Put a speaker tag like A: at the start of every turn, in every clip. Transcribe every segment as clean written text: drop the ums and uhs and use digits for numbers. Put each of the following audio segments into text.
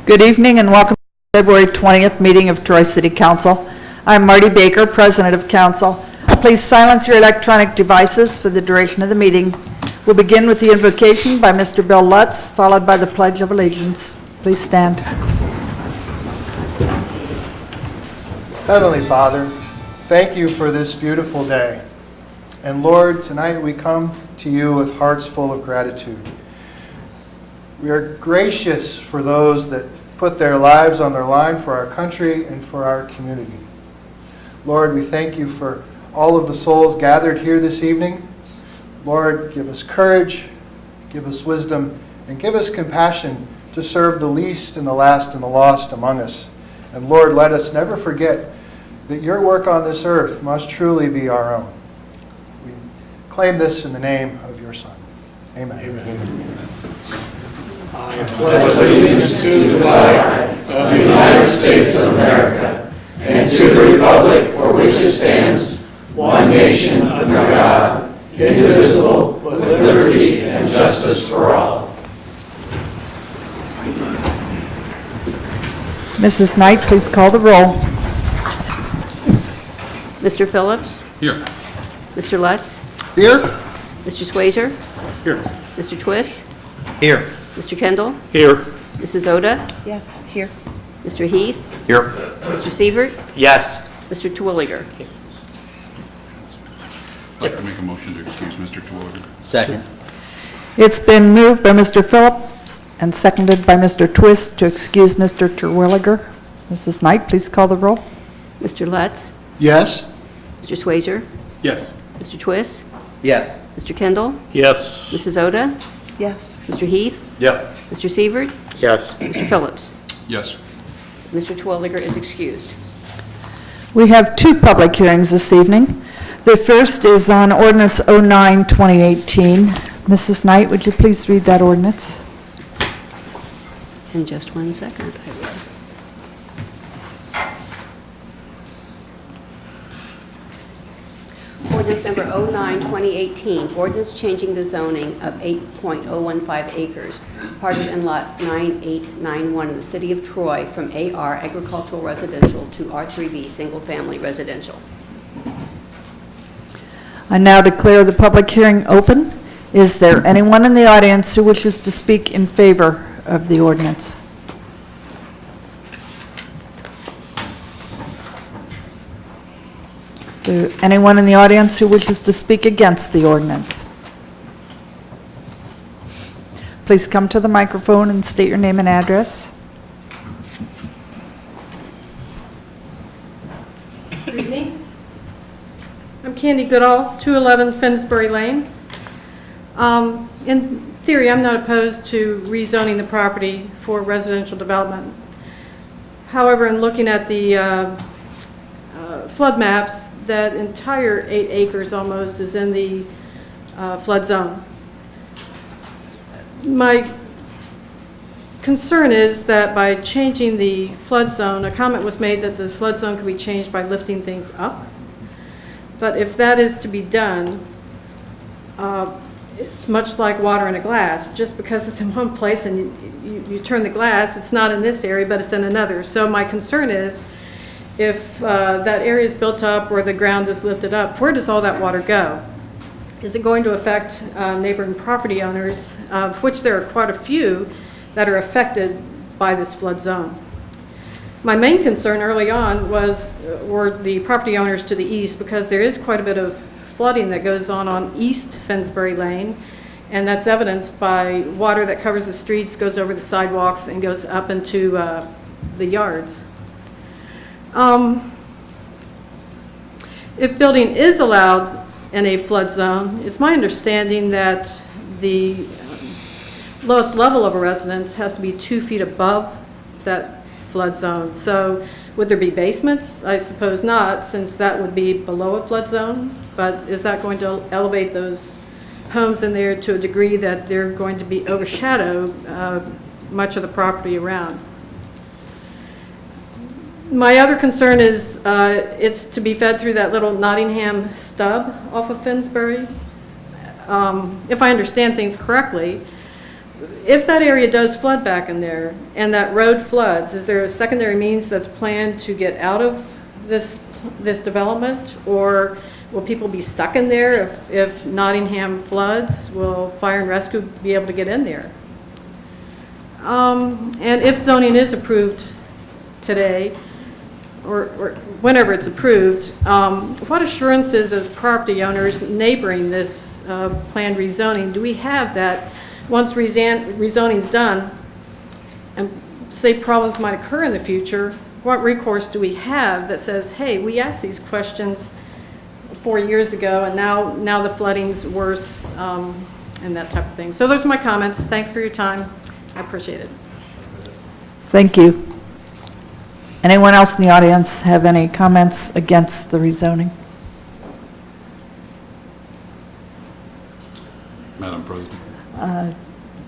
A: Good evening and welcome to the February 20th meeting of Troy City Council. I'm Marty Baker, President of Council. Please silence your electronic devices for the duration of the meeting. We'll begin with the invocation by Mr. Bill Lutz, followed by the Pledge of Allegiance. Please stand.
B: Heavenly Father, thank you for this beautiful day. And Lord, tonight we come to you with hearts full of gratitude. We are gracious for those that put their lives on their line for our country and for our community. Lord, we thank you for all of the souls gathered here this evening. Lord, give us courage, give us wisdom, and give us compassion to serve the least and the last and the lost among us. And Lord, let us never forget that your work on this earth must truly be our own. We claim this in the name of your Son. Amen.
C: Amen. I pledge allegiance to the flag of the United States of America and to the republic for which it stands, one nation under God, indivisible, with liberty and justice for all.
A: Mrs. Knight, please call the roll.
D: Mr. Phillips?
E: Here.
D: Mr. Lutz?
B: Here?
D: Mr. Swazer?
E: Here.
D: Mr. Twist?
E: Here.
D: Mr. Kendall?
E: Here.
D: Mrs. Oda?
A: Yes, here.
D: Mr. Heath?
E: Here.
D: Mr. Sievert?
E: Yes.
D: Mr. Terwilliger?
E: I'd like to make a motion to excuse Mr. Terwilliger.
F: Second.
A: It's been moved by Mr. Phillips and seconded by Mr. Twist to excuse Mr. Terwilliger. Mrs. Knight, please call the roll.
D: Mr. Lutz?
B: Yes?
D: Mr. Swazer?
E: Yes.
D: Mr. Twist?
F: Yes.
D: Mr. Kendall?
E: Yes.
D: Mrs. Oda?
A: Yes.
D: Mr. Heath?
E: Yes.
D: Mr. Sievert?
E: Yes.
D: Mr. Phillips?
E: Yes.
D: Mr. Terwilliger is excused.
A: We have two public hearings this evening. The first is on ordinance 09-2018. Mrs. Knight, would you please read that ordinance?
D: In just 1 second, I will. Ordinance number 09-2018, ordinance changing the zoning of 8.015 acres, parted in lot 9891 in the city of Troy from AR agricultural residential to R3B single family residential.
A: I now declare the public hearing open. Is there anyone in the audience who wishes to speak in favor of the ordinance? Anyone in the audience who wishes to speak against the ordinance? Please come to the microphone and state your name and address.
G: Good evening. I'm Candy Goodall, 211 Finsbury Lane. In theory, I'm not opposed to rezoning the property for residential development. However, in looking at the flood maps, that entire 8 acres almost is in the flood zone. My concern is that by changing the flood zone, a comment was made that the flood zone could be changed by lifting things up. But if that is to be done, it's much like water in a glass. Just because it's in one place and you turn the glass, it's not in this area, but it's in another. So my concern is, if that area is built up or the ground is lifted up, where does all that water go? Is it going to affect neighboring property owners, of which there are quite a few that are affected by this flood zone? My main concern early on were the property owners to the east, because there is quite a bit of flooding that goes on East Finsbury Lane, and that's evidenced by water that covers the streets, goes over the sidewalks, and goes up into the yards. If building is allowed in a flood zone, it's my understanding that the lowest level of a residence has to be 2 feet above that flood zone. So would there be basements? I suppose not, since that would be below a flood zone. But is that going to elevate those homes in there to a degree that they're going to be overshadow much of the property around? My other concern is it's to be fed through that little Nottingham stub off of Finsbury. If I understand things correctly, if that area does flood back in there and that road floods, is there a secondary means that's planned to get out of this development? Or will people be stuck in there if Nottingham floods? Will fire and rescue be able to get in there? And if zoning is approved today, or whenever it's approved, what assurances as property owners neighboring this planned rezoning do we have that once rezoning is done, and say problems might occur in the future, what recourse do we have that says, hey, we asked these questions 4 years ago and now the flooding's worse, and that type of thing. So those are my comments. Thanks for your time. I appreciate it.
A: Thank you. Anyone else in the audience have any comments against the rezoning?
E: Madam President,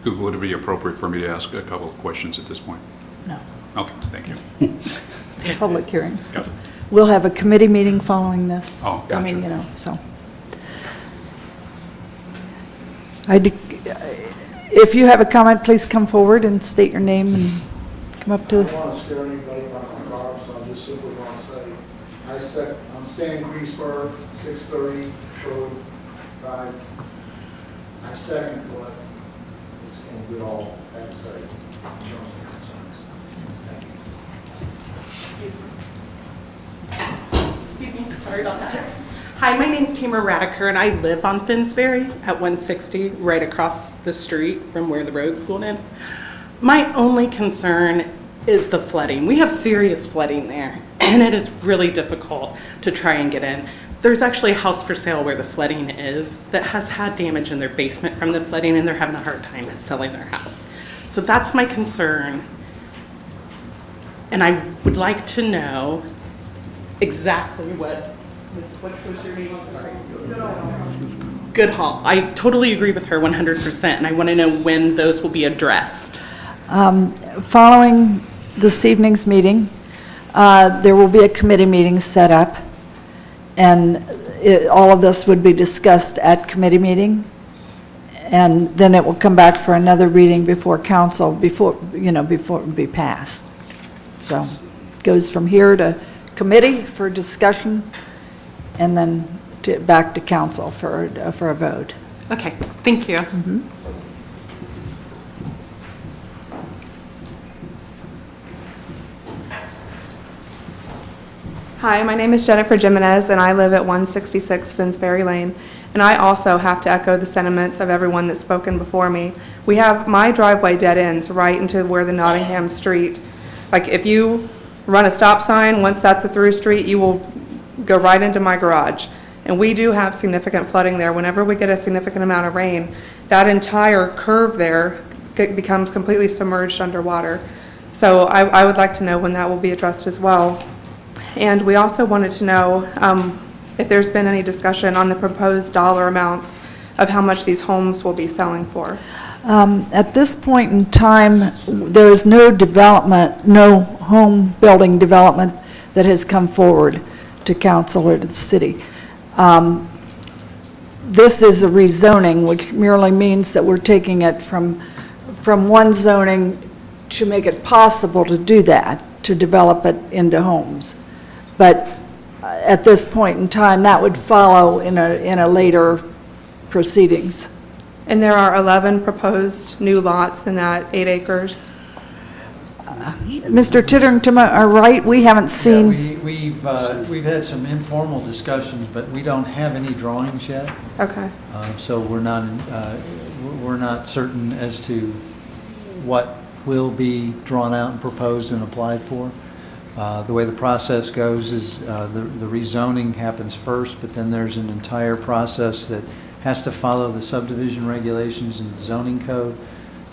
E: would it be appropriate for me to ask a couple of questions at this point?
A: No.
E: Okay, thank you.
A: It's a public hearing.
E: Got it.
A: We'll have a committee meeting following this.
E: Oh,
A: I mean,
E: gotcha.
A: you know, so. If you have a comment, please come forward and state your name and come up
F: I
A: to,
F: don't want to scare anybody about my car, so I just simply want to say, I'm staying in Greensburg, 630 Sherwood Drive. I second what Ms. Goodall had to say in terms of concerns. Thank you.
H: Excuse me, sorry about that. Hi, my name's Tamara Radiker, and I live on Finsbury at 160, right across the street from where the road's going in. My only concern is the flooding. We have serious flooding there, and it is really difficult to try and get in. There's actually a house for sale where the flooding is that has had damage in their basement from the flooding, and they're having a hard time at selling their house. So that's my concern. And I would like to know exactly what was your name? I'm sorry. Goodall. I totally agree with her 100%, and I want to know when those will be addressed.
A: following this evening's meeting, there will be a committee meeting set up, and all of this would be discussed at committee meeting, and then it will come back for another reading before council, before it would be passed. So it goes from here to committee for discussion, and then back to council for a vote.
H: Okay, thank you.
I: Hi, my name is Jennifer Jimenez, and I live at 166 Finsbury Lane. And I also have to echo the sentiments of everyone that's spoken before me. We have, my driveway dead ends right into where the Nottingham Street, like if you run a stop sign, once that's a through street, you will go right into my garage. And we do have significant flooding there. Whenever we get a significant amount of rain, that entire curve there becomes completely submerged underwater. So I would like to know when that will be addressed as well. And we also wanted to know if there's been any discussion on the proposed dollar amounts of how much these homes will be selling for.
A: At this point in time, there is no development, no home building development that has come forward to council or to the city. This is a rezoning, which merely means that we're taking it from one zoning to make it possible to do that, to develop it into homes. But at this point in time, that would follow in a later proceedings.
I: And there are 11 proposed new lots in that 8 acres.
A: Mr. Titterington, am I right? We haven't seen,
J: Yeah, we've had some informal discussions, but we don't have any drawings yet.
I: Okay.
J: So we're not certain as to what will be drawn out and proposed and applied for. The way the process goes is the rezoning happens first, but then there's an entire process that has to follow the subdivision regulations and the zoning code.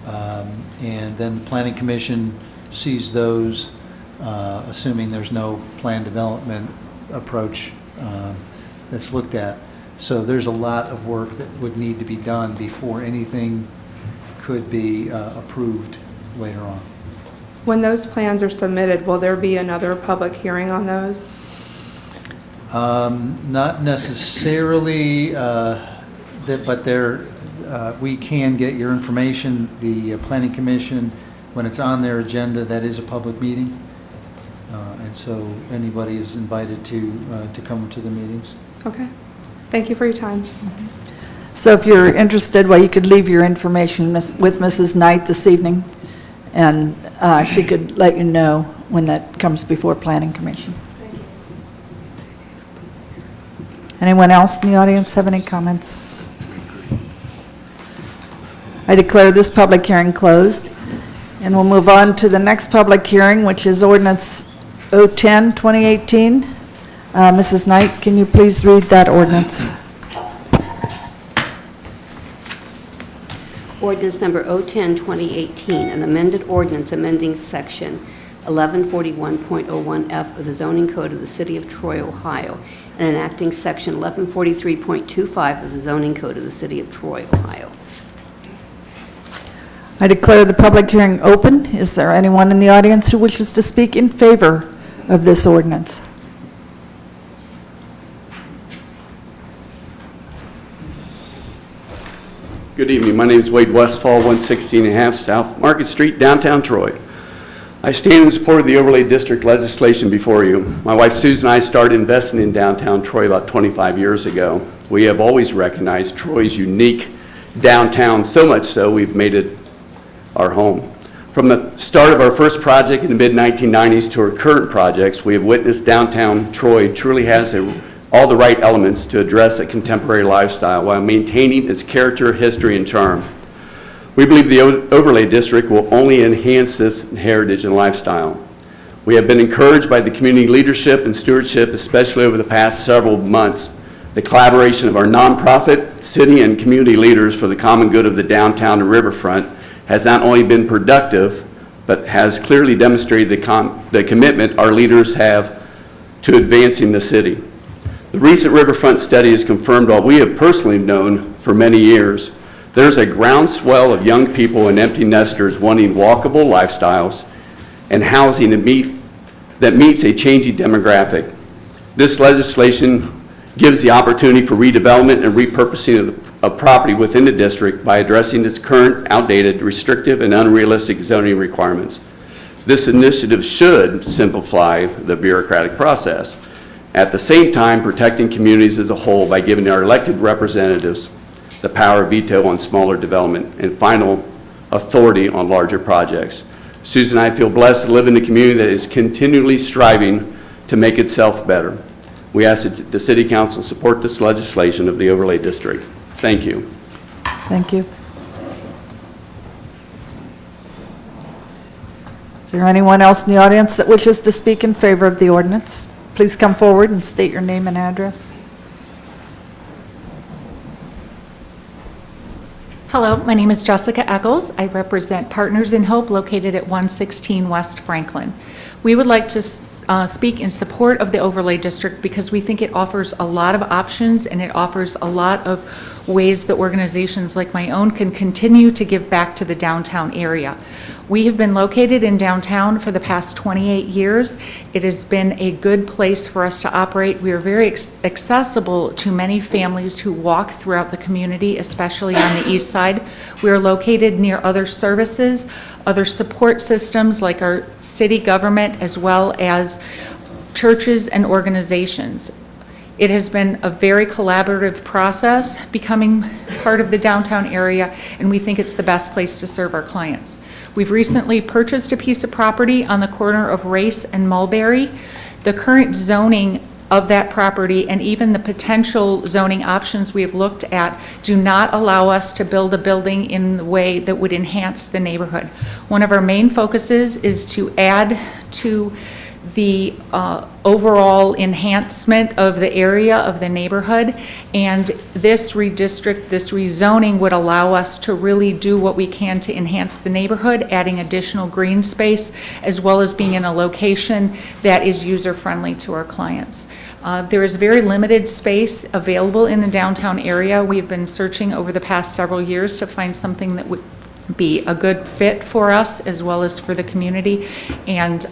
J: And then the Planning Commission sees those, assuming there's no planned development approach that's looked at. So there's a lot of work that would need to be done before anything could be approved later on.
I: When those plans are submitted, will there be another public hearing on those?
J: Not necessarily, but we can get your information. The Planning Commission, when it's on their agenda, that is a public meeting. And so anybody is invited to come to the meetings.
I: Okay. Thank you for your time.
A: So if you're interested, well, you could leave your information with Mrs. Knight this evening, and she could let you know when that comes before Planning Commission. Anyone else in the audience have any comments? I declare this public hearing closed, and we'll move on to the next public hearing, which is ordinance 010, 2018. Mrs. Knight, can you please read that ordinance?
D: Ordinance number 010, 2018, an amended ordinance amending section 1141.01F of the zoning code of the city of Troy, Ohio, and enacting section 1143.25 of the zoning code of the city of Troy, Ohio.
A: I declare the public hearing open. Is there anyone in the audience who wishes to speak in favor of this ordinance?
K: Good evening. My name is Wade Westfall, 116 and a half South Market Street, downtown Troy. I stand in support of the overlay district legislation before you. My wife Susan and I started investing in downtown Troy about 25 years ago. We have always recognized Troy's unique downtown, so much so we've made it our home. From the start of our first project in the mid-1990s to our current projects, we have witnessed downtown Troy truly has all the right elements to address a contemporary lifestyle while maintaining its character, history, and charm. We believe the overlay district will only enhance this heritage and lifestyle. We have been encouraged by the community leadership and stewardship, especially over the past several months. The collaboration of our nonprofit, city, and community leaders for the common good of the downtown and riverfront has not only been productive, but has clearly demonstrated the commitment our leaders have to advancing the city. The recent riverfront study has confirmed what we have personally known for many years. There's a groundswell of young people and empty nesters wanting walkable lifestyles and housing that meets a changing demographic. This legislation gives the opportunity for redevelopment and repurposing of property within the district by addressing its current outdated, restrictive, and unrealistic zoning requirements. This initiative should simplify the bureaucratic process, at the same time protecting communities as a whole by giving our elected representatives the power of veto on smaller development and final authority on larger projects. Susan and I feel blessed to live in a community that is continually striving to make itself better. We ask that the City Council support this legislation of the overlay district. Thank you.
A: Thank you. Is there anyone else in the audience that wishes to speak in favor of the ordinance? Please come forward and state your name and address.
L: Hello, my name is Jessica Eccles. I represent Partners in Hope located at 116 West Franklin. We would like to speak in support of the overlay district because we think it offers a lot of options and it offers a lot of ways that organizations like my own can continue to give back to the downtown area. We have been located in downtown for the past 28 years. It has been a good place for us to operate. We are very accessible to many families who walk throughout the community, especially on the east side. We are located near other services, other support systems like our city government, as well as churches and organizations. It has been a very collaborative process becoming part of the downtown area, and we think it's the best place to serve our clients. We've recently purchased a piece of property on the corner of Race and Mulberry. The current zoning of that property and even the potential zoning options we have looked at do not allow us to build a building in the way that would enhance the neighborhood. One of our main focuses is to add to the overall enhancement of the area of the neighborhood, and this rezoning would allow us to really do what we can to enhance the neighborhood, adding additional green space, as well as being in a location that is user-friendly to our clients. There is very limited space available in the downtown area. We've been searching over the past several years to find something that would be a good fit for us as well as for the community, and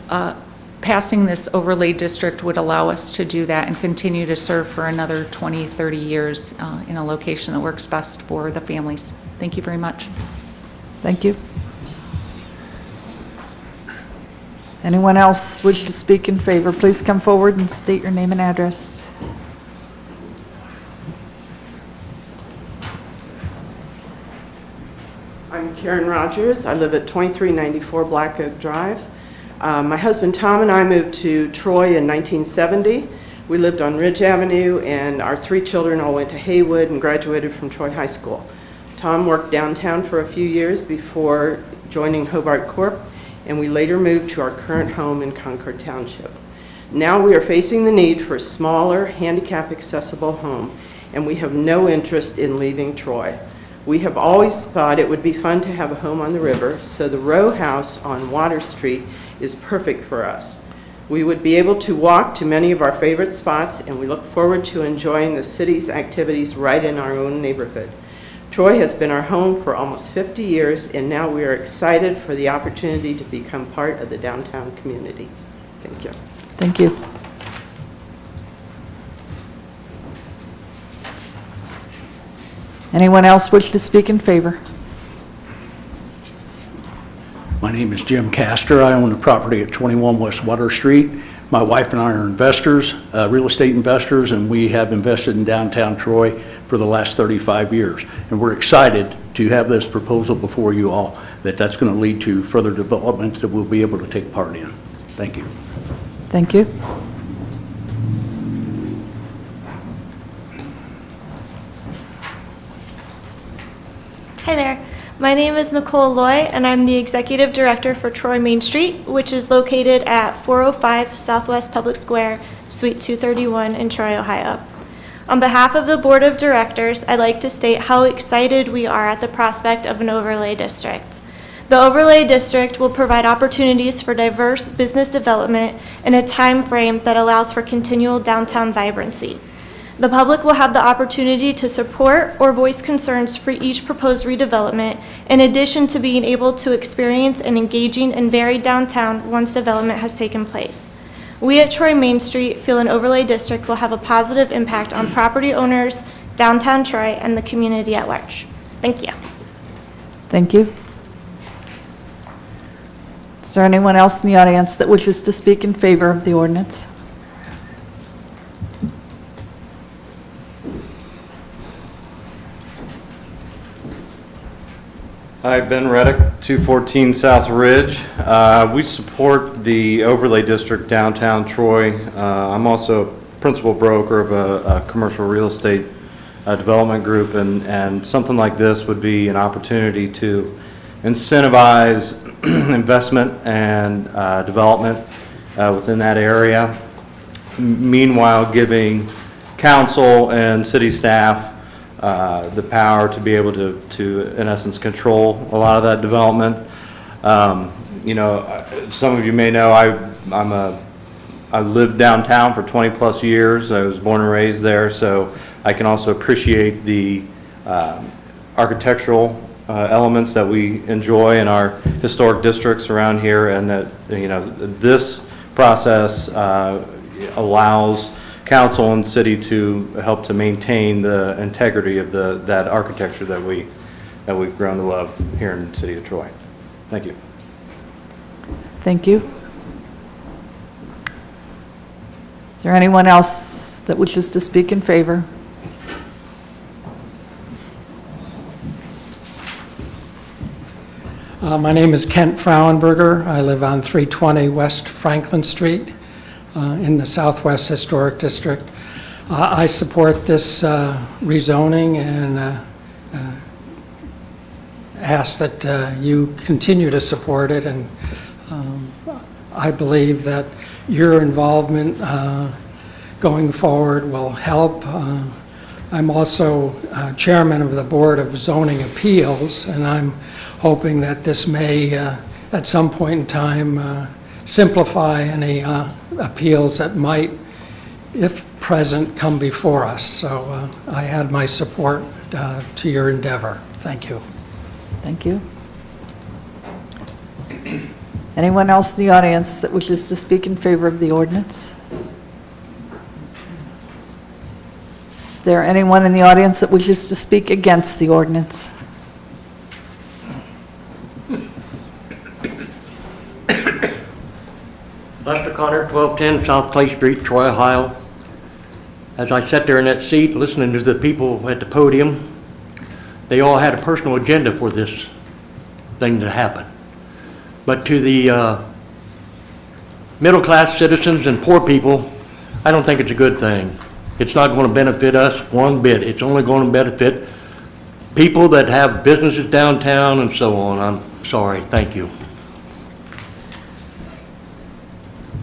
L: passing this overlay district would allow us to do that and continue to serve for another 20, 30 years in a location that works best for the families. Thank you very much.
A: Thank you. Anyone else wish to speak in favor, please come forward and state your name and address.
M: I'm Karen Rogers. I live at 2394 Black Oak Drive. My husband Tom and I moved to Troy in 1970. We lived on Ridge Avenue, and our 3 children all went to Haywood and graduated from Troy High School. Tom worked downtown for a few years before joining Hobart Corp., and we later moved to our current home in Concord Township. Now we are facing the need for a smaller, handicap-accessible home, and we have no interest in leaving Troy. We have always thought it would be fun to have a home on the river, so the row house on Water Street is perfect for us. We would be able to walk to many of our favorite spots, and we look forward to enjoying the city's activities right in our own neighborhood. Troy has been our home for almost 50 years, and now we are excited for the opportunity to become part of the downtown community. Thank you.
A: Thank you. Anyone else wish to speak in favor?
C: My name is Jim Castor. I own the property at 21 West Water Street. My wife and I are investors, real estate investors, and we have invested in downtown Troy for the last 35 years. And we're excited to have this proposal before you all, that's going to lead to further development that we'll be able to take part in. Thank you.
A: Thank you.
N: Hi there. My name is Nicole Loy, and I'm the Executive Director for Troy Main Street, which is located at 405 Southwest Public Square, Suite 231 in Troy, Ohio. On behalf of the Board of Directors, I'd like to state how excited we are at the prospect of an overlay district. The overlay district will provide opportunities for diverse business development in a time frame that allows for continual downtown vibrancy. The public will have the opportunity to support or voice concerns for each proposed redevelopment, in addition to being able to experience an engaging and varied downtown once development has taken place. We at Troy Main Street feel an overlay district will have a positive impact on property owners, downtown Troy, and the community at large. Thank you.
A: Thank you. Is there anyone else in the audience that wishes to speak in favor of the ordinance?
O: Hi, Ben Reddick, 214 South Ridge. We support the overlay district downtown Troy. I'm also a principal broker of a commercial real estate development group, and something like this would be an opportunity to incentivize investment and development within that area. Meanwhile, giving council and city staff the power to be able to, in essence, control a lot of that development. You know, some of you may know I lived downtown for 20 plus years. I was born and raised there, so I can also appreciate the architectural elements that we enjoy in our historic districts around here, and that, you know, this process allows council and city to help to maintain the integrity of that architecture that we've grown to love here in the city of Troy. Thank you.
A: Thank you. Is there anyone else that wishes to speak in favor?
P: My name is Kent Frauenberger. I live on 320 West Franklin Street in the Southwest Historic District. I support this rezoning and ask that you continue to support it, and I believe that your involvement going forward will help. I'm also chairman of the Board of Zoning Appeals, and I'm hoping that this may, at some point in time, simplify any appeals that might, if present, come before us. So I add my support to your endeavor. Thank you.
A: Thank you. Anyone else in the audience that wishes to speak in favor of the ordinance? Is there anyone in the audience that wishes to speak against the ordinance?
Q: Lester Connor, 1210 South Clay Street, Troy, Ohio. As I sat there in that seat listening to the people at the podium, they all had a personal agenda for this thing to happen. But to the middle-class citizens and poor people, I don't think it's a good thing. It's not going to benefit us one bit. It's only going to benefit people that have businesses downtown and so on. I'm sorry. Thank you.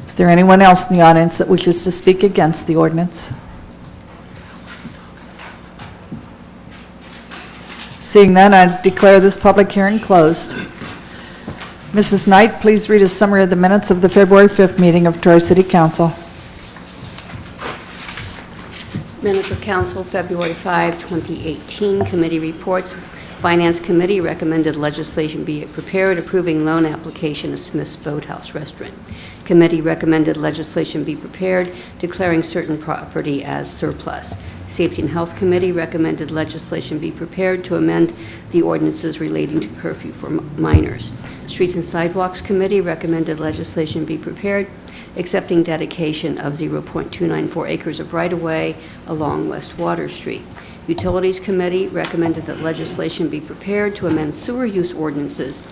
A: Is there anyone else in the audience that wishes to speak against the ordinance? Seeing none, I declare this public hearing closed. Mrs. Knight, please read a summary of the minutes of the February 5th meeting of Troy City Council.
D: Minutes of Council, February 5, 2018. Committee reports. Finance Committee recommended legislation be prepared approving loan application of Smith's Boathouse Restaurant. Committee recommended legislation be prepared declaring certain property as surplus. Safety and Health Committee recommended legislation be prepared to amend the ordinances relating to curfew for minors. Streets and Sidewalks Committee recommended legislation be prepared accepting dedication of 0.294 acres of right-of-way along West Water Street. Utilities Committee recommended that legislation be prepared to amend sewer use ordinances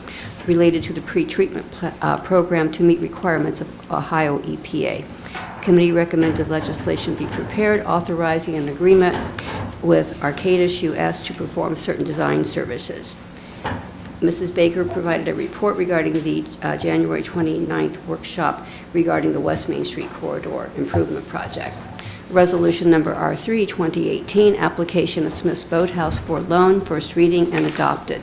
D: related to the pre-treatment program to meet requirements of Ohio EPA. Committee recommended legislation be prepared authorizing an agreement with Arcadis US to perform certain design services. Mrs. Baker provided a report regarding the January 29th workshop regarding the West Main Street Corridor Improvement Project. Resolution number R3, 2018, application of Smith's Boathouse for loan, first reading and adopted.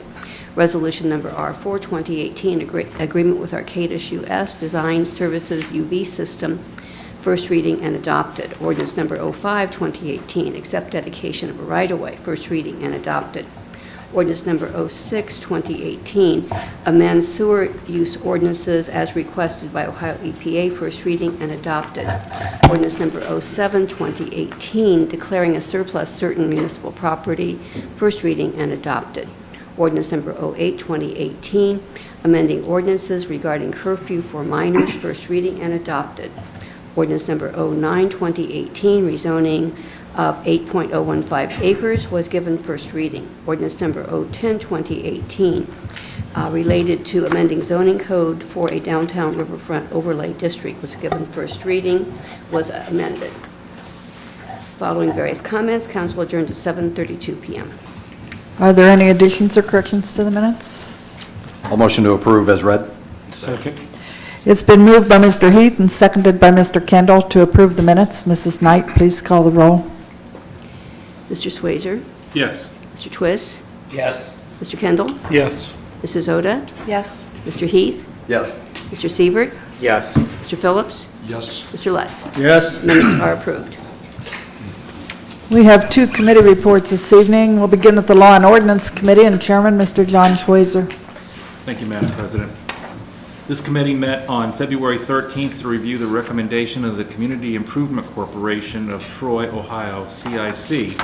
D: Resolution number R4, 2018, agreement with Arcadis US Design Services UV System, first reading and adopted. Ordinance number 05, 2018, accept dedication of a right-of-way, first reading and adopted. Ordinance number 06, 2018, amend sewer use ordinances as requested by Ohio EPA, first reading and adopted. Ordinance number 07, 2018, declaring a surplus certain municipal property, first reading and adopted. Ordinance number 08, 2018, amending ordinances regarding curfew for minors, first reading and adopted. Ordinance number 09, 2018, rezoning of 8.015 acres was given first reading. Ordinance number 010, 2018, related to amending zoning code for a downtown riverfront overlay district was given first reading, was amended. Following various comments, council adjourned at 7:32 p.m.
A: Are there any additions or corrections to the minutes?
R: I'll motion to approve as read.
P: Second.
A: It's been moved by Mr. Heath and seconded by Mr. Kendall to approve the minutes. Mrs. Knight, please call the roll.
D: Mr. Swazer?
E: Yes.
D: Mr. Twist?
Q: Yes.
D: Mr. Kendall?
P: Yes.
D: Mrs. Oda?
G: Yes.
D: Mr. Heath?
R: Yes.
D: Mr. Sievert?
Q: Yes.
D: Mr. Phillips?
E: Yes.
D: Mr. Lutz?
B: Yes.
D: Minutes are approved.
A: We have two committee reports this evening. We'll begin with the Law and Ordinance Committee and Chairman, Mr. John Schweizer.
S: Thank you, Madam President. This committee met on February 13th to review the recommendation of the Community Improvement Corporation of Troy, Ohio, CIC,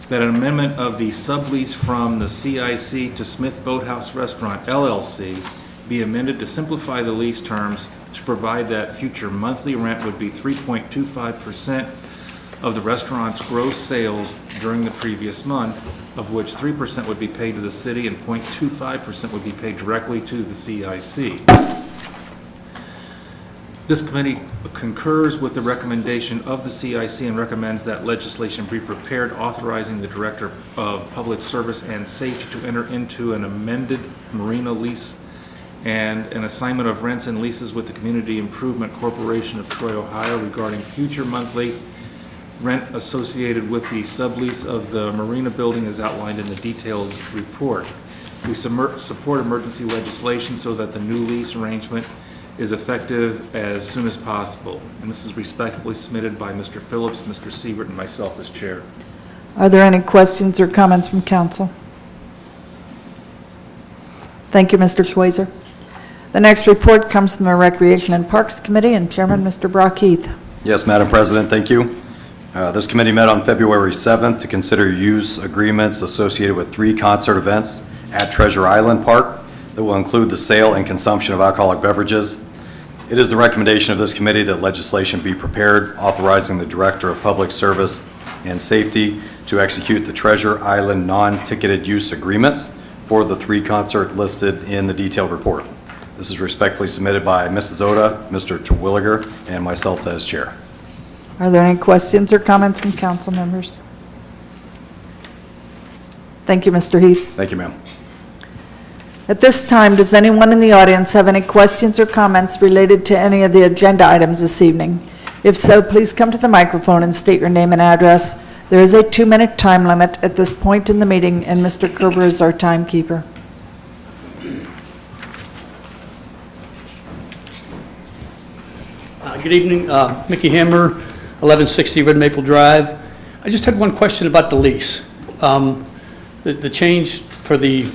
S: that an amendment of the sublease from the CIC to Smith Boathouse Restaurant, LLC, be amended to simplify the lease terms to provide that future monthly rent would be 3.25% of the restaurant's gross sales during the previous month, of which 3% would be paid to the city and 0.25% would be paid directly to the CIC. This committee concurs with the recommendation of the CIC and recommends that legislation be prepared authorizing the Director of Public Service and Safety to enter into an amended marina lease and an assignment of rents and leases with the Community Improvement Corporation of Troy, Ohio regarding future monthly rent associated with the sublease of the marina building as outlined in the detailed report. We support emergency legislation so that the new lease arrangement is effective as soon as possible. And this is respectfully submitted by Mr. Phillips, Mr. Sievert, and myself as chair.
A: Are there any questions or comments from council? Thank you, Mr. Schweizer. The next report comes from the Recreation and Parks Committee and Chairman, Mr. Brock Heath.
R: Yes, Madam President, thank you. This committee met on February 7th to consider use agreements associated with 3 concert events at Treasure Island Park that will include the sale and consumption of alcoholic beverages. It is the recommendation of this committee that legislation be prepared authorizing the Director of Public Service and Safety to execute the Treasure Island non-ticketed use agreements for the 3 concerts listed in the detailed report. This is respectfully submitted by Mrs. Oda, Mr. Terwilliger, and myself as chair.
A: Are there any questions or comments from council members? Thank you, Mr. Heath.
R: Thank you, ma'am.
A: At this time, does anyone in the audience have any questions or comments related to any of the agenda items this evening? If so, please come to the microphone and state your name and address. There is a 2-minute time limit at this point in the meeting, and Mr. Kerber is our timekeeper.
T: Good evening, Mickey Hammer, 1160 Red Maple Drive. I just had one question about the lease, the change for the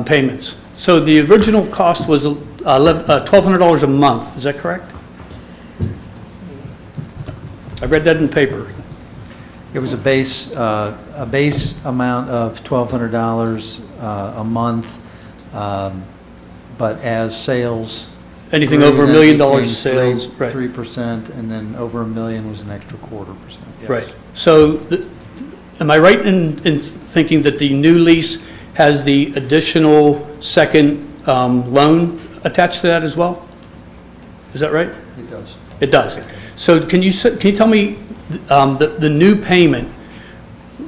T: payments. So the original cost was $1,200 a month, is that correct? I read that in the paper.
J: It was a base amount of $1,200 a month, but as sales.
T: Anything over $1 million sales, right.
J: 3%, and then over $1 million was an extra 0.25%. Yes.
T: Right. So am I right in thinking that the new lease has the additional second loan attached to that as well? Is that right?
J: It does.
T: It does. So can you tell me the new payment,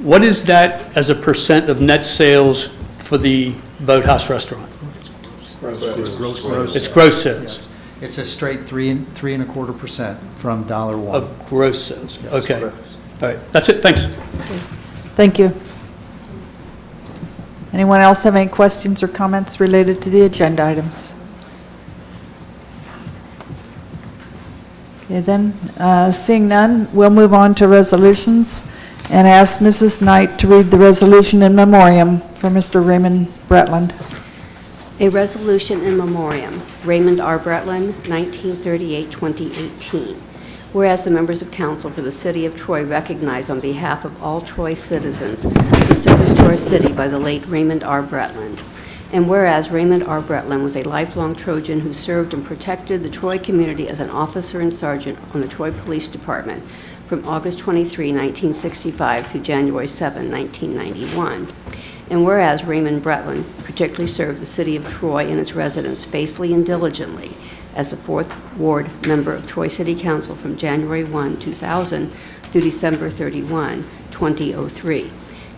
T: what is that as a percent of net sales for the Boathouse Restaurant? It's gross sales.
J: Yes. It's a straight 3.25% from $1.
T: Of gross sales.
J: Yes.
T: Okay. All right. That's it. Thanks.
A: Thank you. Anyone else have any questions or comments related to the agenda items? Okay, then, seeing none, we'll move on to resolutions and ask Mrs. Knight to read the resolution in memoriam for Mr. Raymond Bretland.
D: A resolution in memoriam, Raymond R. Bretland, 1938-2018. Whereas the members of council for the city of Troy recognize on behalf of all Troy citizens the service to our city by the late Raymond R. Bretland. And whereas Raymond R. Bretland was a lifelong Trojan who served and protected the Troy community as an officer and sergeant on the Troy Police Department from August 23, 1965 through January 7, 1991. And whereas Raymond Bretland particularly served the city of Troy and its residents faithfully and diligently as a 4th Ward member of Troy City Council from January 1, 2000 through December 31, 2003.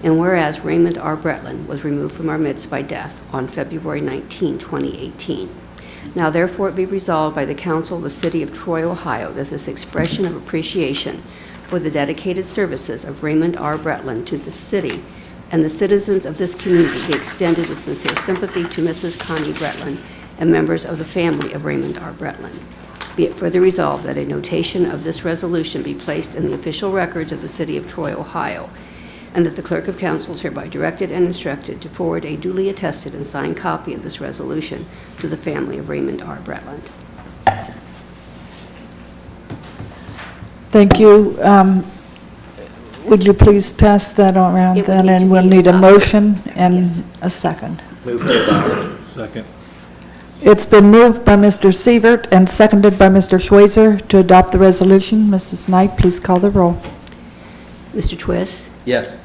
D: And whereas Raymond R. Bretland was removed from our midst by death on February 19, 2018. Now therefore it be resolved by the Council of the City of Troy, Ohio, that this expression of appreciation for the dedicated services of Raymond R. Bretland to the city and the citizens of this community be extended with sincere sympathy to Mrs. Connie Bretland and members of the family of Raymond R. Bretland. Be it further resolved that a notation of this resolution be placed in the official records of the City of Troy, Ohio, and that the Clerk of Council is hereby directed and instructed to forward a duly attested and signed copy of this resolution to the family of Raymond R. Bretland.
A: Thank you. Would you please pass that around
D: It would
A: then,
D: need to
A: and we'll
D: be
A: need a
D: adopted.
A: motion and
D: Yes.
A: a second.
S: Move to adopt. Second.
A: It's been moved by Mr. Sievert and seconded by Mr. Schweizer to adopt the resolution. Mrs. Knight, please call the roll.
D: Mr. Twist?
S: Yes.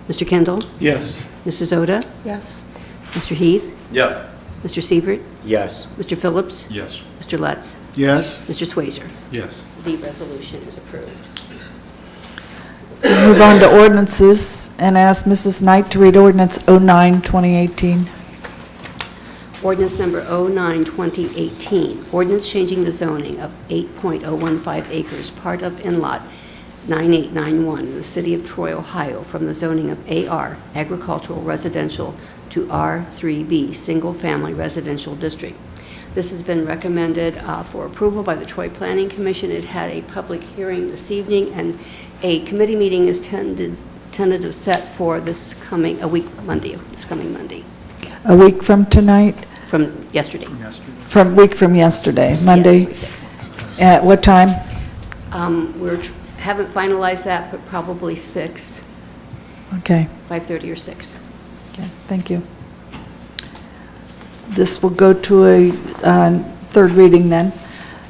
D: Mr. Kendall?
S: Yes.
D: Mrs. Oda?
G: Yes.
D: Mr. Heath?
R: Yes.
D: Mr. Sievert?
Q: Yes.
D: Mr. Phillips?
E: Yes.
D: Mr. Lutz?
B: Yes?
D: Mr. Swayzer?
S: Yes.
D: The resolution is approved.
A: Move on to ordinances and ask Mrs. Knight to read ordinance 09, 2018.
D: Ordinance number 09, 2018, ordinance changing the zoning of 8.015 acres, part of in-lot 9891 in the city of Troy, Ohio, from the zoning of AR, agricultural residential, to R3B, single-family residential district. This has been recommended for approval by the Troy Planning Commission. It had a public hearing this evening, and a committee meeting is tentative set for this coming Monday.
A: A week from tonight?
D: From yesterday.
A: Week from yesterday, Monday?
D: Yes, 26.
A: At what time?
D: Haven't finalized that, but probably 6,
A: Okay,
D: 5:30 or 6.
A: okay, thank you. This will go to a third reading then.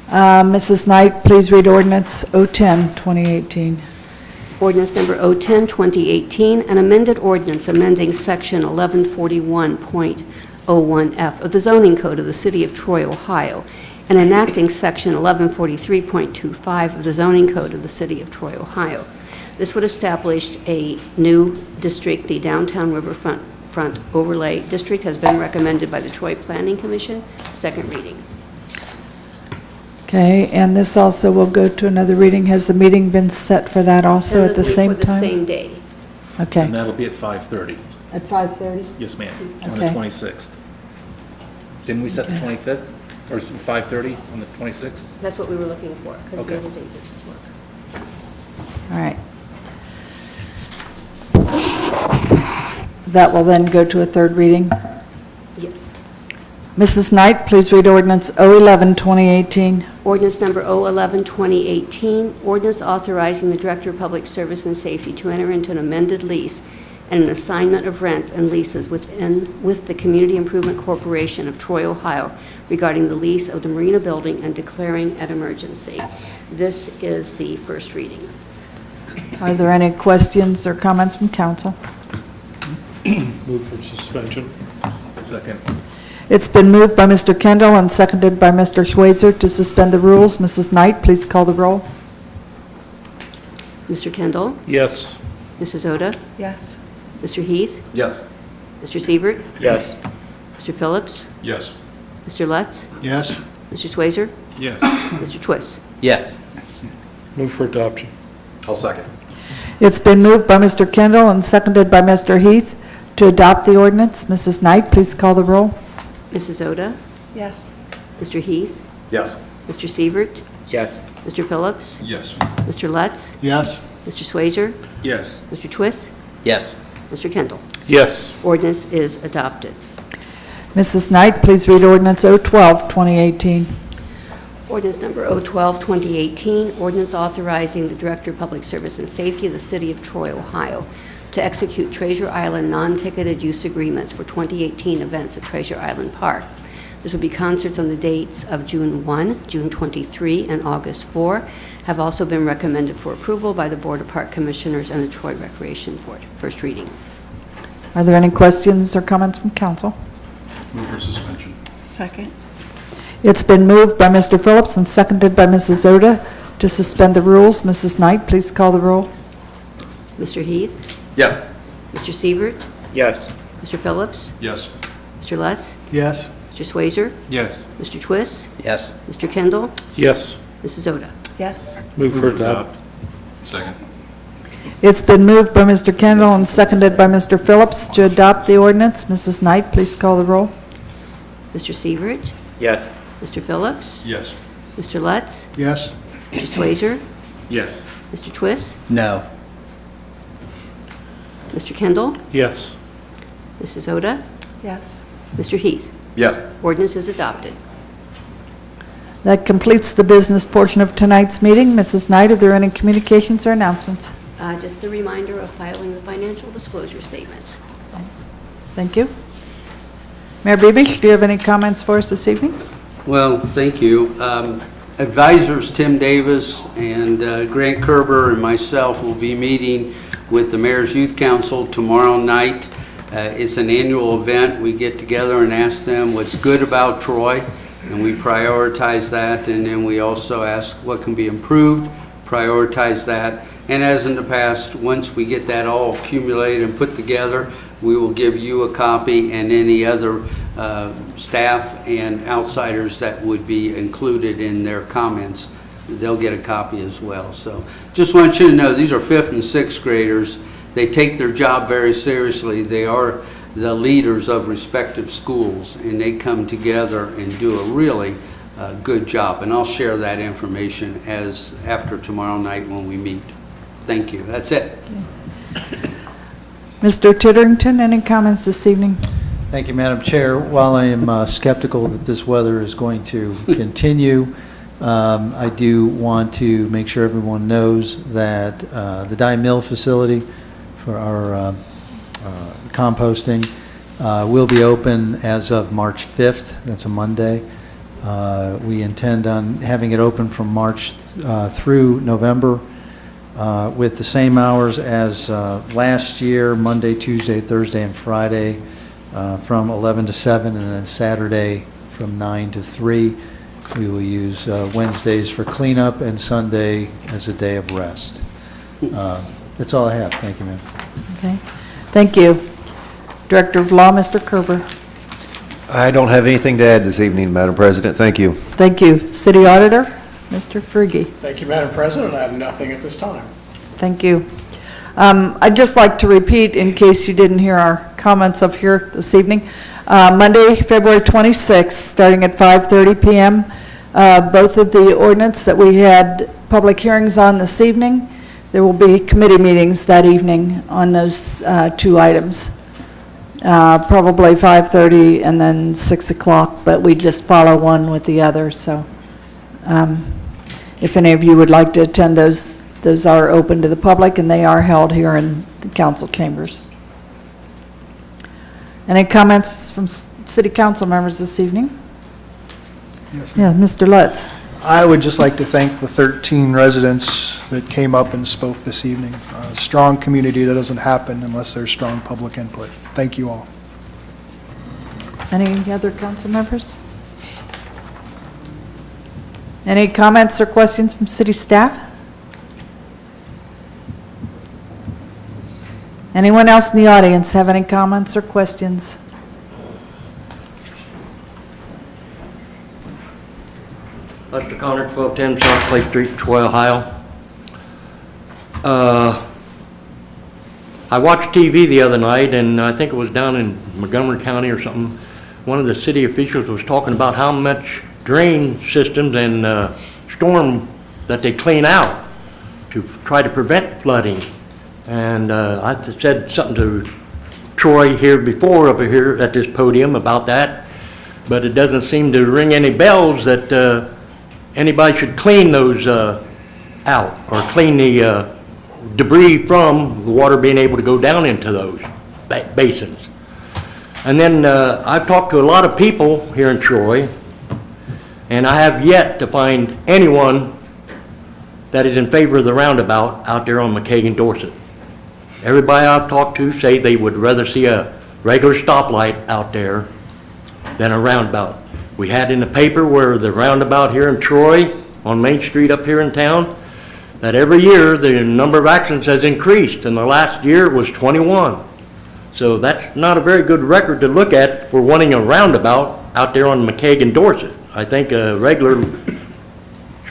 A: Mrs. Knight, please read ordinance 010, 2018.
D: Ordinance number 010, 2018, an amended ordinance amending section 1141.01F of the zoning code of the city of Troy, Ohio, and enacting section 1143.25 of the zoning code of the city of Troy, Ohio. This would establish a new district. The downtown riverfront overlay district has been recommended by the Troy Planning Commission. Second reading.
A: Okay, and this also will go to another reading. Has the meeting been set for that also at the same
D: For the
A: time?
D: same day.
A: Okay.
S: And that'll be at 5:30.
A: At 5:30?
S: Yes, ma'am, on the
A: Okay.
S: 26th. Didn't we set the
A: Okay.
S: 25th? Or is it 5:30 on the 26th?
D: That's what we were looking for, because the
S: Okay.
D: other day didn't work.
A: All right. That will then go to a third reading.
D: Yes.
A: Mrs. Knight, please read ordinance 011, 2018.
D: Ordinance number 011, 2018, ordinance authorizing the Director of Public Service and Safety to enter into an amended lease and an assignment of rent and leases with the Community Improvement Corporation of Troy, Ohio, regarding the lease of the Marina Building and declaring an emergency. This is the first reading.
A: Are there any questions or comments from council?
S: Move for suspension. Second.
A: It's been moved by Mr. Kendall and seconded by Mr. Schweizer to suspend the rules. Mrs. Knight, please call the roll.
D: Mr. Kendall?
S: Yes.
D: Mrs. Oda?
I: Yes.
D: Mr. Heath?
R: Yes.
D: Mr. Sievert?
Q: Yes.
D: Mr. Phillips?
E: Yes.
D: Mr. Lutz?
F: Yes.
D: Mr. Swayzer?
S: Yes.
D: Mr. Twist?
Q: Yes.
S: Move for adoption.
R: I'll second.
A: It's been moved by Mr. Kendall and seconded by Mr. Heath to adopt the ordinance. Mrs. Knight, please call the roll.
D: Mrs. Oda?
I: Yes.
D: Mr. Heath?
R: Yes.
D: Mr. Sievert?
Q: Yes.
D: Mr. Phillips?
E: Yes.
D: Mr. Lutz?
F: Yes.
D: Mr. Swayzer?
S: Yes.
D: Mr. Twist?
Q: Yes.
D: Mr. Kendall?
S: Yes.
D: Ordinance is adopted.
A: Mrs. Knight, please read ordinance 012, 2018.
D: Ordinance number 012, 2018, ordinance authorizing the Director of Public Service and Safety of the City of Troy, Ohio, to execute Treasure Island non-ticketed use agreements for 2018 events at Treasure Island Park. This will be concerts on the dates of June 1, June 23, and August 4, have also been recommended for approval by the Board of Park Commissioners and the Troy Recreation Board. First reading.
A: Are there any questions or comments from council?
E: Move for suspension.
I: Second.
A: It's been moved by Mr. Phillips and seconded by Mrs. Oda to suspend the rules. Mrs. Knight, please call the roll.
D: Mr. Heath?
R: Yes.
D: Mr. Sievert?
Q: Yes.
D: Mr. Phillips?
E: Yes.
D: Mr. Lutz?
F: Yes.
D: Mr. Swayzer?
S: Yes.
D: Mr. Twist?
Q: Yes.
D: Mr. Kendall?
S: Yes.
D: Mrs. Oda?
I: Yes.
S: Move for adopt.
E: Second.
A: It's been moved by Mr. Kendall and seconded by Mr. Phillips to adopt the ordinance. Mrs. Knight, please call the roll.
D: Mr. Sievert?
Q: Yes.
D: Mr. Phillips?
E: Yes.
D: Mr. Lutz?
F: Yes.
D: Mr. Swayzer?
S: Yes.
D: Mr. Twist?
Q: No.
D: Mr. Kendall?
S: Yes.
D: Mrs. Oda?
I: Yes.
D: Mr. Heath?
R: Yes.
D: Ordinance is adopted.
A: That completes the business portion of tonight's meeting. Mrs. Knight, are there any communications or announcements?
D: Just a reminder of filing the financial disclosure statements.
A: Thank you. Mayor Bebish, do you have any comments for us this evening?
U: Well, thank you. Advisors Tim Davis and Grant Kerber and myself will be meeting with the Mayor's Youth Council tomorrow night. It's an annual event. We get together and ask them what's good about Troy, and we prioritize that, and then we also ask what can be improved, prioritize that. And as in the past, once we get that all accumulated and put together, we will give you a copy and any other staff and outsiders that would be included in their comments. They'll get a copy as well. So just want you to know, these are 5th and 6th graders. They take their job very seriously. They are the leaders of respective schools, and they come together and do a really good job. And I'll share that information after tomorrow night when we meet. Thank you. That's it.
A: Mr. Titterington, any comments this evening?
J: Thank you, Madam Chair. While I am skeptical that this weather is going to continue, I do want to make sure everyone knows that the dye mill facility for our composting will be open as of March 5th. That's a Monday. We intend on having it open from March through November with the same hours as last year, Monday, Tuesday, Thursday, and Friday from 11 to 7, and then Saturday from 9 to 3. We will use Wednesdays for cleanup and Sunday as a day of rest. That's all I have. Thank you, ma'am.
A: Okay, thank you. Director of Law, Mr. Kerber.
H: I don't have anything to add this evening, Madam President. Thank you.
A: Thank you. City Auditor, Mr. Frigge.
C: Thank you, Madam President. I have nothing at this time.
A: Thank you. I'd just like to repeat, in case you didn't hear our comments up here this evening, Monday, February 26th, starting at 5:30 PM, both of the ordinance that we had public hearings on this evening, there will be committee meetings that evening on those two items. Probably 5:30 and then 6 o'clock, but we just follow one with the other, so if any of you would like to attend those are open to the public, and they are held here in the council chambers. Any comments from city council members this evening?
B: Yes,
A: Yeah, Mr. Lutz.
B: I would just like to thank the 13 residents that came up and spoke this evening. A strong community that doesn't happen unless there's strong public input. Thank you all.
A: Any other council members? Any comments or questions from city staff? Anyone else in the audience have any comments or questions?
Q: Lester Connor, 1210 South Clay Street, Troy, Ohio. I watched TV the other night, and I think it was down in Montgomery County or something. One of the city officials was talking about how much drain systems and storm that they clean out to try to prevent flooding. And I said something to Troy here before, over here at this podium, about that, but it doesn't seem to ring any bells that anybody should clean those out, or clean the debris from the water being able to go down into those basins. And then I've talked to a lot of people here in Troy, and I have yet to find anyone that is in favor of the roundabout out there on McCaig and Dorset. Everybody I've talked to say they would rather see a regular stoplight out there than a roundabout. We had in the paper where the roundabout here in Troy, on Main Street up here in town, that every year the number of accidents has increased, and the last year was 21. So that's not a very good record to look at for wanting a roundabout out there on McCaig and Dorset. I think a regular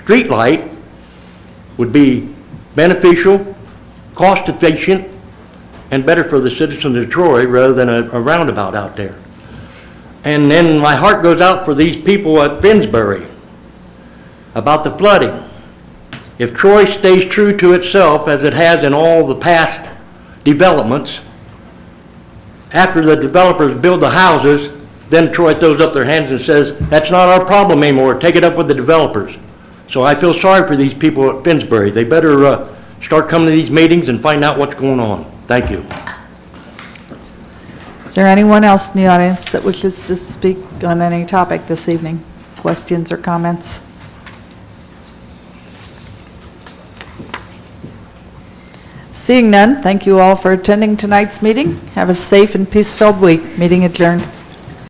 Q: street light would be beneficial, cost efficient, and better for the citizens of Troy rather than a roundabout out there. And then my heart goes out for these people at Finsbury about the flooding. If Troy stays true to itself as it has in all the past developments, after the developers build the houses, then Troy throws up their hands and says, that's not our problem anymore, take it up with the developers. So I feel sorry for these people at Finsbury. They better start coming to these meetings and find out what's going on. Thank you.
A: Is there anyone else in the audience that wishes to speak on any topic this evening? Questions or comments? Seeing none, thank you all for attending tonight's meeting. Have a safe and peace-filled week. Meeting adjourned.